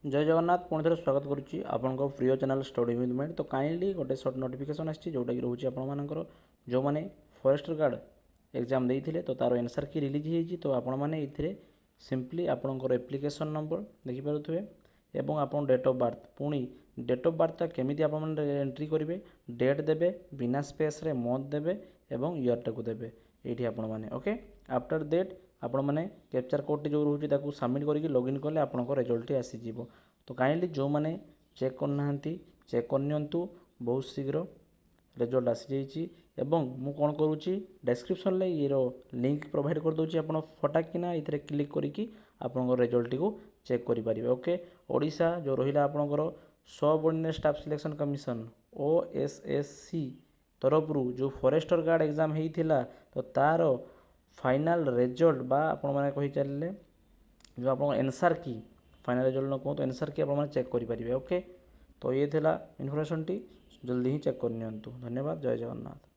जय जगन्नाथ पुणी थे स्वागत करुच्ची आपण प्रिय चैनल स्टडी विथ माइंड। तो काइंडली गोटे सर्ट नोटिफिकेशन आसी जोटा कि रोचे आपर जो मैंने फॉरेस्टर गार्ड एग्जाम देते तो तार आंसर की रिलीज होती तो आपण मैंने ये सिंपली आपणकर एप्लिकेशन नंबर देखिपे एवं आप डेट ऑफ बर्थ पुणी डेट ऑफ बर्थटा केमी आप एंट्री करेंगे डेट देवे बिना स्पेस रे मंथ देवे एवं ईयर को देवे ये आपण मैंने ओके। आफ्टर दैट आपण मैंने कैप्चर कोड जो रोचे सबमिट करके लॉगिन कले आपंकर रिजल्ट आसीज। तो काइंडली जो मैंने चेक करना चेक करनियंतु बहुत शीघ्र रिजल्ट आसी जाइए। मु कौन करुच्ची डिस्क्रिप्शन में ये लिंक प्रोवाइड कर दूसरी आप फटाक किना ये क्लिक करके आपंकर रिजल्ट को चेक करेंगे ओके। ओडिशा जो रहा आपंकर subordinate staff selection commission OSSC तरफ जो फॉरेस्टर गार्ड एग्जाम होता तो तार फाइनल रिजल्ट बा आपण मैंने कही चलिए जो आप आंसर की फाइनल रिजल्ट न कहूँ आंसर की आप चेक करेंगे ओके। तो ये थिला इन्फॉर्मेशन टी जल्दी ही चेक करनी। धन्यवाद। जय जगन्नाथ।